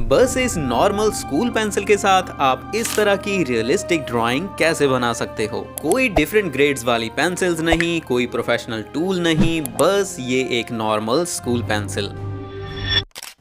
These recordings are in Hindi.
बस इस नॉर्मल स्कूल पेंसिल के साथ आप इस तरह की रियलिस्टिक ड्राइंग कैसे बना सकते हो। कोई डिफरेंट ग्रेड्स वाली पेंसिल्स नहीं, कोई प्रोफेशनल टूल नहीं, बस ये एक नॉर्मल स्कूल पेंसिल।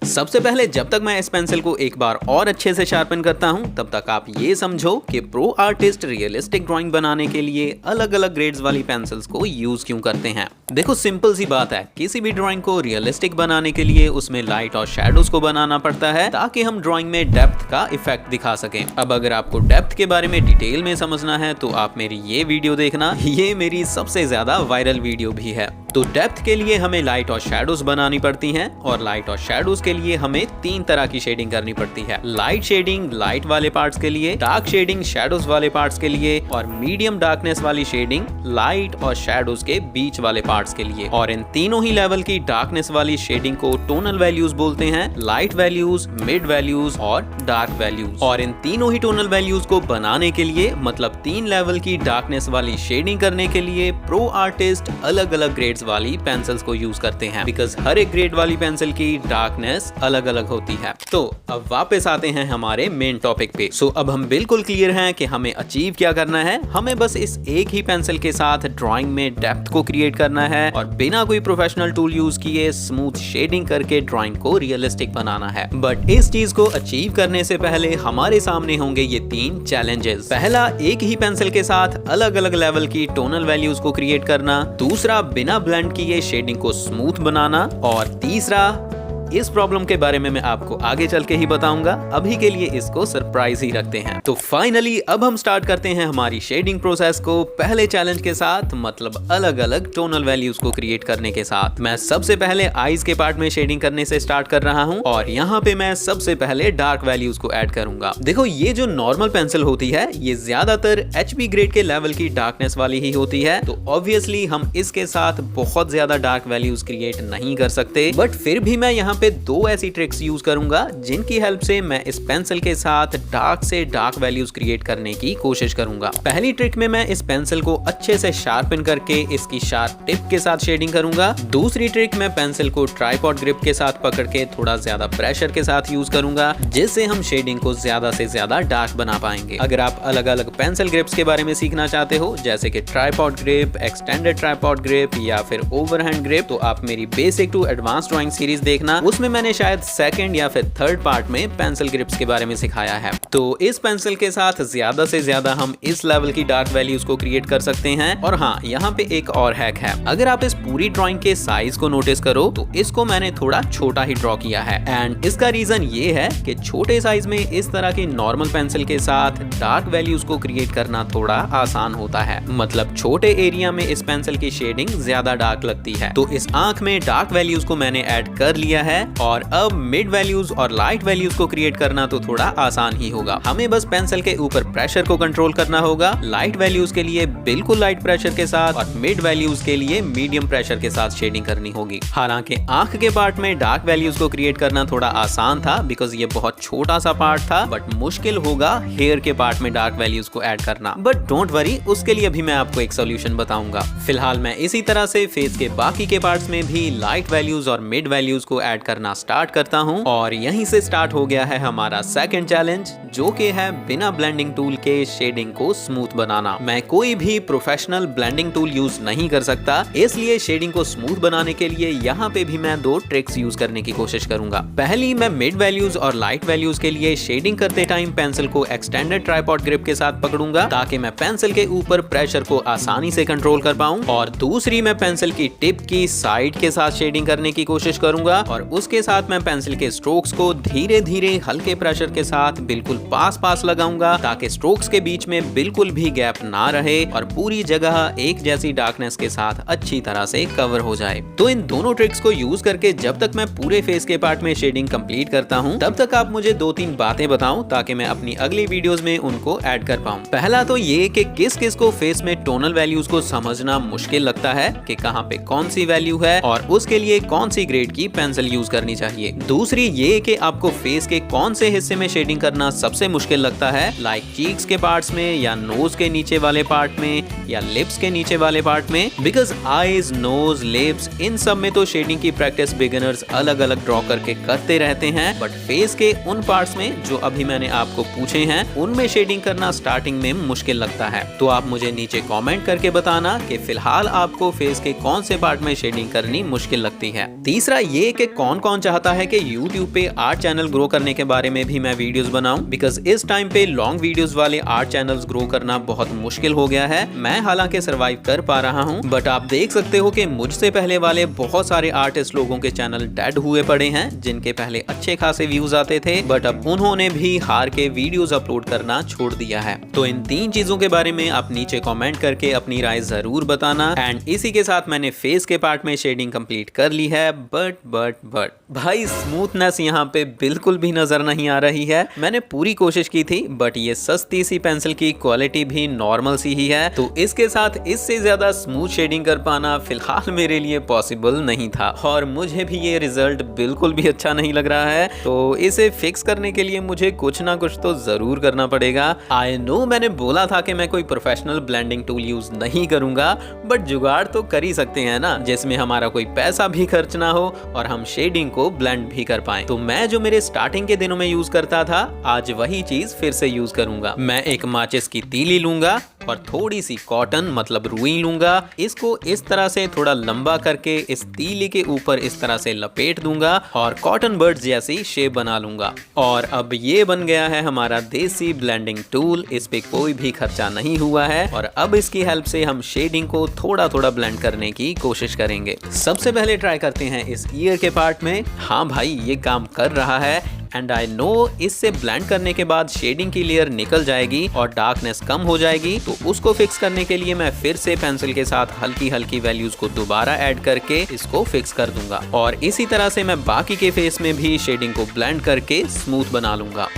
सबसे पहले जब तक मैं इस पेंसिल को एक बार और अच्छे से शार्पन करता हूं, तब तक आप ये समझो कि प्रो आर्टिस्ट रियलिस्टिक ड्राइंग बनाने के लिए अलग अलग ग्रेड्स वाली पेंसिल्स को यूज क्यों करते हैं। देखो सिंपल सी बात है, किसी भी ड्राइंग को रियलिस्टिक बनाने के लिए उसमें लाइट और शैडोज को बनाना पड़ता है ताकि हम ड्राइंग में डेप्थ का इफेक्ट दिखा सकें। अब अगर आपको डेप्थ के बारे में डिटेल में समझना है तो आप मेरी ये वीडियो देखना, ये मेरी सबसे ज्यादा वायरल वीडियो भी है। तो डेप्थ के लिए हमें लाइट और शैडोज बनानी पड़ती हैं और लाइट और शैडोज के लिए हमें 3 तरह की शेडिंग करनी पड़ती है। लाइट शेडिंग लाइट वाले पार्ट्स के लिए, डार्क शेडिंग शैडोज वाले पार्ट्स के लिए और मीडियम डार्कनेस वाली शेडिंग लाइट और शैडोज के बीच वाले पार्ट्स के लिए। और इन तीनों ही लेवल की डार्कनेस वाली शेडिंग को टोनल वैल्यूज बोलते हैं, लाइट वैल्यूज, मिड वैल्यूज और डार्क वैल्यूज। और इन तीनों ही टोनल वैल्यूज को बनाने के लिए, मतलब 3 लेवल की डार्कनेस वाली शेडिंग करने के लिए प्रो आर्टिस्ट अलग अलग ग्रेड्स वाली पेंसिल्स को यूज करते हैं, बिकॉज हर एक ग्रेड वाली पेंसिल की डार्कनेस अलग अलग होती है। तो अब वापस आते हैं हमारे मेन टॉपिक पे। सो अब हम बिल्कुल क्लियर हैं कि हमें अचीव क्या करना है। हमें बस इस एक ही पेंसिल के साथ ड्राइंग में डेप्थ को क्रिएट करना है और बिना कोई प्रोफेशनल टूल यूज किए स्मूथ शेडिंग करके ड्राइंग को रियलिस्टिक बनाना है। बट इस चीज को अचीव करने से पहले हमारे सामने होंगे ये 3 चैलेंजेस। पहला, एक ही पेंसिल के साथ अलग अलग लेवल की टोनल वैल्यूज को क्रिएट करना। दूसरा, बिना ब्लेंड किए शेडिंग को स्मूथ बनाना। और तीसरा, इस प्रॉब्लम के बारे में मैं आपको आगे चल के ही बताऊंगा, अभी के लिए इसको सरप्राइज ही रखते हैं। तो फाइनली अब हम स्टार्ट करते हैं हमारी शेडिंग प्रोसेस को पहले चैलेंज के साथ, मतलब अलग अलग टोनल वैल्यूज को क्रिएट करने के साथ। मैं सबसे पहले आईज के पार्ट में शेडिंग करने से स्टार्ट कर रहा हूं और यहाँ पे मैं सबसे पहले डार्क वैल्यूज को ऐड करूंगा। देखो ये जो नॉर्मल पेंसिल होती है ये ज्यादातर HB ग्रेड के लेवल की डार्कनेस वाली ही होती है, तो ऑब्वियसली हम इसके साथ बहुत ज्यादा डार्क वैल्यूज क्रिएट नहीं कर सकते। बट फिर भी मैं यहाँ पे 2 ऐसी ट्रिक्स यूज करूंगा जिनकी हेल्प से मैं इस पेंसिल के साथ डार्क से डार्क वैल्यूज क्रिएट करने की कोशिश करूंगा। पहली ट्रिक में मैं इस पेंसिल को अच्छे से शार्पन करके इसकी शार्प टिप के साथ शेडिंग करूंगा। दूसरी ट्रिक में पेंसिल को ट्राइपॉड ग्रिप के साथ पकड़ के थोड़ा ज्यादा प्रेशर के साथ यूज करूंगा, जिससे हम शेडिंग को ज्यादा से ज्यादा डार्क बना पाएंगे। अगर आप अलग अलग पेंसिल ग्रिप्स के बारे में सीखना चाहते हो, जैसे कि tripod grip, extended tripod grip या फिर ओवरहैंड ग्रिप, तो आप मेरी basic to advance drawing series देखना, उसमें मैंने शायद 2nd या फिर 3rd पार्ट में पेंसिल ग्रिप्स के बारे में सिखाया है। तो इस पेंसिल के साथ ज्यादा से ज्यादा हम इस लेवल की डार्क वैल्यूज को क्रिएट कर सकते हैं। और हाँ, यहाँ पे एक और हैक है। अगर आप इस पूरी ड्राइंग के साइज को नोटिस करो तो इसको मैंने थोड़ा छोटा ही ड्रॉ किया है, एंड इसका रीजन ये है कि छोटे साइज में इस तरह की नॉर्मल पेंसिल के साथ डार्क वैल्यूज को क्रिएट करना थोड़ा आसान होता है। मतलब छोटे एरिया में इस पेंसिल की शेडिंग ज्यादा डार्क लगती है। तो इस आंख में डार्क वैल्यूज को मैंने ऐड कर लिया है और अब मिड वैल्यूज और लाइट वैल्यूज को क्रिएट करना तो थोड़ा आसान ही होगा। हमें बस पेंसिल के ऊपर प्रेशर को कंट्रोल करना होगा। लाइट वैल्यूज के लिए बिल्कुल लाइट प्रेशर के साथ और मिड वैल्यूज के लिए मीडियम प्रेशर के साथ शेडिंग करनी होगी। हालांकि आंख के पार्ट में डार्क वैल्यूज को क्रिएट करना थोड़ा आसान था बिकॉज ये बहुत छोटा सा पार्ट था, बट मुश्किल होगा हेयर के पार्ट में डार्क वैल्यूज को ऐड करना। बट डोंट वरी, उसके लिए भी मैं आपको एक सोल्यूशन बताऊंगा। फिलहाल मैं इसी तरह से फेस के बाकी के पार्ट्स में भी लाइट वैल्यूज और मिड वैल्यूज को ऐड करना स्टार्ट करता हूं। और यहीं से स्टार्ट हो गया है हमारा 2nd चैलेंज, जो कि है बिना ब्लेंडिंग टूल के शेडिंग को स्मूथ बनाना। मैं कोई भी प्रोफेशनल ब्लेंडिंग टूल यूज नहीं कर सकता, इसलिए शेडिंग को स्मूथ बनाने के लिए यहाँ पे भी मैं 2 ट्रिक्स यूज करने की कोशिश करूंगा। पहली, मैं मिड वैल्यूज और लाइट वैल्यूज के लिए शेडिंग करते टाइम पेंसिल को एक्सटेंडेड ट्राइपॉड ग्रिप के साथ पकड़ूंगा ताकि मैं पेंसिल के ऊपर प्रेशर को आसानी से कंट्रोल कर पाऊं। और दूसरी, मैं पेंसिल की टिप की साइड के साथ शेडिंग करने की कोशिश करूंगा और उसके साथ मैं पेंसिल के स्ट्रोक्स को धीरे धीरे हल्के प्रेशर के साथ बिल्कुल पास पास लगाऊंगा ताकि स्ट्रोक्स के बीच में बिल्कुल भी गैप ना रहे और पूरी जगह एक जैसी डार्कनेस के साथ अच्छी तरह से कवर हो जाए। तो इन दोनों ट्रिक्स को यूज करके जब तक मैं पूरे फेस के पार्ट में शेडिंग कंप्लीट करता हूं, तब तक आप मुझे 2-3 बातें बताओ ताकि मैं अपनी अगली वीडियोस में उनको ऐड कर पाऊं। पहला तो ये कि किस किस को फेस में टोनल वैल्यूज को समझना मुश्किल लगता है कि कहां पे कौन सी वैल्यू है और उसके लिए कौन सी ग्रेड की पेंसिल यूज यूज करनी चाहिए। दूसरी ये कि आपको फेस के कौन से हिस्से में शेडिंग करना सबसे मुश्किल लगता है, लाइक चीक्स के पार्ट्स में या नोज के नीचे वाले पार्ट में या लिप्स के नीचे वाले पार्ट में। बिकॉज आईज, नोज, लिप्स इन सब में तो शेडिंग की प्रैक्टिस बिगिनर्स अलग अलग ड्रॉ करके करते रहते हैं, बट फेस के उन पार्ट्स में जो अभी मैंने आपको पूछे हैं उनमें शेडिंग करना स्टार्टिंग में मुश्किल लगता है। तो आप मुझे नीचे कमेंट करके बताना कि फिलहाल आपको फेस के कौन से पार्ट में शेडिंग करनी मुश्किल लगती है। तीसरा ये कि कौन कौन चाहता है कि YouTube पे आर्ट चैनल ग्रो करने के बारे में भी मैं वीडियोस बनाऊं, बिकॉज इस टाइम पे लॉन्ग वीडियोस वाले आर्ट चैनल्स ग्रो करना बहुत मुश्किल हो गया है। मैं हालांकि सरवाइव कर पा रहा हूं, बट आप देख सकते हो कि मुझसे पहले वाले बहुत सारे आर्टिस्ट लोगों के चैनल डेड हुए पड़े हैं, जिनके पहले अच्छे खासे व्यूज आते थे, बट अब उन्होंने भी हार के वीडियोस अपलोड करना छोड़ दिया है। तो इन 3 चीजों के बारे में आप नीचे कमेंट करके अपनी राय जरूर बताना। एंड इसी के साथ मैंने फेस के पार्ट में शेडिंग कंप्लीट कर ली है, बट भाई स्मूथनेस यहाँ पे बिल्कुल भी नजर नहीं आ रही है। मैंने पूरी कोशिश की थी, बट ये सस्ती सी पेंसिल की क्वालिटी भी नॉर्मल सी ही है, तो इसके साथ इससे ज्यादा स्मूथ शेडिंग कर पाना फिलहाल मेरे लिए पॉसिबल नहीं था, और मुझे भी ये रिजल्ट बिल्कुल भी अच्छा नहीं लग रहा है। तो इसे फिक्स करने के लिए मुझे कुछ ना कुछ तो जरूर करना पड़ेगा। आई नो मैंने बोला था कि मैं कोई प्रोफेशनल ब्लेंडिंग टूल यूज नहीं करूंगा, बट जुगाड़ तो कर ही सकते हैं ना, जिसमें हमारा कोई पैसा भी खर्च ना हो और हम शेडिंग को ब्लेंड भी कर पाएं। तो मैं जो मेरे स्टार्टिंग के दिनों में यूज करता था, आज वही चीज फिर से यूज करूंगा। मैं एक माचिस की तीली लूंगा और थोड़ी सी कॉटन मतलब रुई लूंगा। इसको इस तरह से थोड़ा लंबा करके इस तीली के ऊपर इस तरह से लपेट दूंगा और कॉटन बर्ड्स जैसी शेप बना लूंगा। और अब ये बन गया है हमारा देसी ब्लेंडिंग टूल। इस पे कोई भी खर्चा नहीं हुआ है और अब इसकी हेल्प से हम शेडिंग को थोड़ा थोड़ा ब्लेंड करने की कोशिश करेंगे। सबसे पहले ट्राई करते हैं इस ईयर के पार्ट में। हाँ भाई, ये काम कर रहा है एंड आई नो इससे ब्लेंड करने के बाद शेडिंग की लेयर निकल जाएगी और डार्कनेस कम हो जाएगी। तो उसको फिक्स करने के लिए मैं फिर से पेंसिल के साथ हल्की हल्की वैल्यूज को दोबारा ऐड करके इसको फिक्स कर दूंगा, और इसी तरह से मैं बाकी के फेस में भी शेडिंग को ब्लेंड करके स्मूथ बना लूंगा।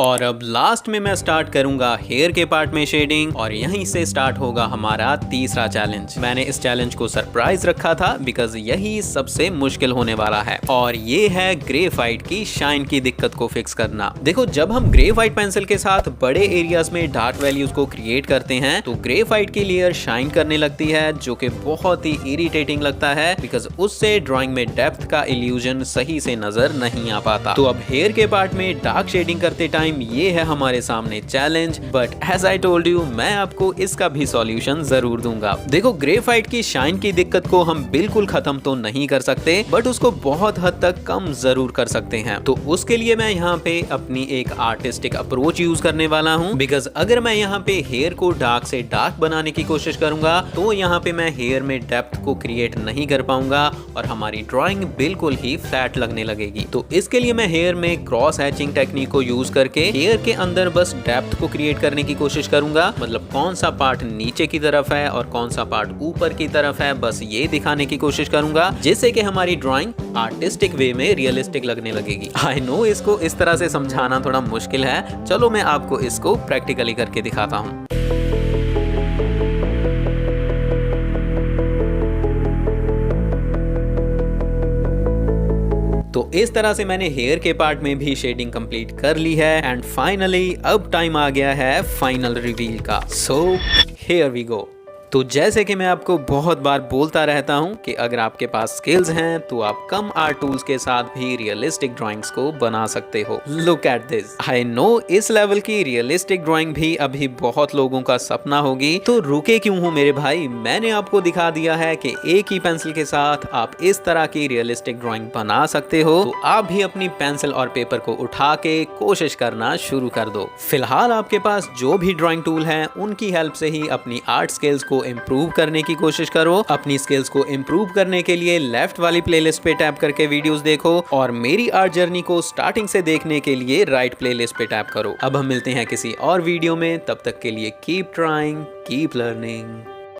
और अब लास्ट में मैं स्टार्ट करूंगा हेयर के पार्ट में शेडिंग, और यहीं से स्टार्ट होगा हमारा तीसरा चैलेंज। मैंने इस चैलेंज को सरप्राइज रखा था बिकॉज यही सबसे मुश्किल होने वाला है, और ये है ग्रेफाइट की शाइन की दिक्कत को फिक्स करना। देखो, जब हम ग्रेफाइट पेंसिल के साथ बड़े एरियाज में डार्क वैल्यूज को क्रिएट करते हैं तो ग्रेफाइट की लेयर शाइन करने लगती है, जो कि बहुत ही इरिटेटिंग लगता है बिकॉज उससे ड्राइंग में डेप्थ का इल्यूजन सही से नजर नहीं आ पाता। तो अब हेयर के पार्ट में डार्क शेडिंग करते टाइम ये है हमारे सामने challenge, but as I told you मैं आपको इसका भी सॉल्यूशन जरूर दूंगा। देखो, ग्रेफाइट की शाइन की दिक्कत को हम बिल्कुल खत्म तो नहीं कर सकते, बट उसको बहुत हद तक कम जरूर कर सकते हैं। तो उसके लिए मैं यहाँ पे अपनी एक आर्टिस्टिक अप्रोच यूज करने वाला हूँ, बिकॉज अगर मैं यहाँ पे हेयर को डार्क से डार्क बनाने की कोशिश करूंगा तो यहाँ पे मैं हेयर में डेप्थ को क्रिएट नहीं कर पाऊंगा और हमारी ड्रॉइंग बिल्कुल ही फ्लैट लगने लगेगी। तो इसके लिए मैं हेयर में क्रॉस हैचिंग टेक्निक को यूज करके हेयर के अंदर बस डेप्थ को क्रिएट करने की कोशिश करूंगा, मतलब कौन सा पार्ट नीचे की तरफ है और कौन सा पार्ट ऊपर की तरफ है, बस ये दिखाने की कोशिश करूंगा, जिससे कि हमारी ड्राइंग आर्टिस्टिक वे में रियलिस्टिक लगने लगेगी। आई नो इसको इस तरह से समझाना थोड़ा मुश्किल है, चलो मैं आपको इसको प्रैक्टिकली करके दिखाता हूँ। तो इस तरह से मैंने हेयर के पार्ट में भी शेडिंग कंप्लीट कर ली है एंड फाइनली अब टाइम आ गया है फाइनल रिवील का। So here we go. तो जैसे कि मैं आपको बहुत बार बोलता रहता हूं कि अगर आपके पास स्किल्स हैं तो आप कम आर्ट टूल्स के साथ भी रियलिस्टिक ड्राइंग्स को बना सकते हो। Look at this. I know इस लेवल की रियलिस्टिक ड्राइंग भी अभी बहुत लोगों का सपना होगी, तो रुके क्यों हो मेरे भाई, मैंने आपको दिखा दिया है कि एक ही पेंसिल के साथ आप इस तरह की रियलिस्टिक ड्राइंग बना सकते हो। तो आप भी अपनी पेंसिल और पेपर को उठा के कोशिश करना शुरू कर दो। फिलहाल आपके पास जो भी ड्राइंग टूल है उनकी हेल्प से ही अपनी आर्ट स्किल्स को को इम्प्रूव करने की कोशिश करो। अपनी स्किल्स को इम्प्रूव करने के लिए लेफ्ट वाली प्लेलिस्ट पे टैप करके वीडियोस देखो और मेरी आर्ट जर्नी को स्टार्टिंग से देखने के लिए राइट प्लेलिस्ट पे टैप करो। अब हम मिलते हैं किसी और वीडियो में, तब तक के लिए कीप ट्राइंग, कीप लर्निंग।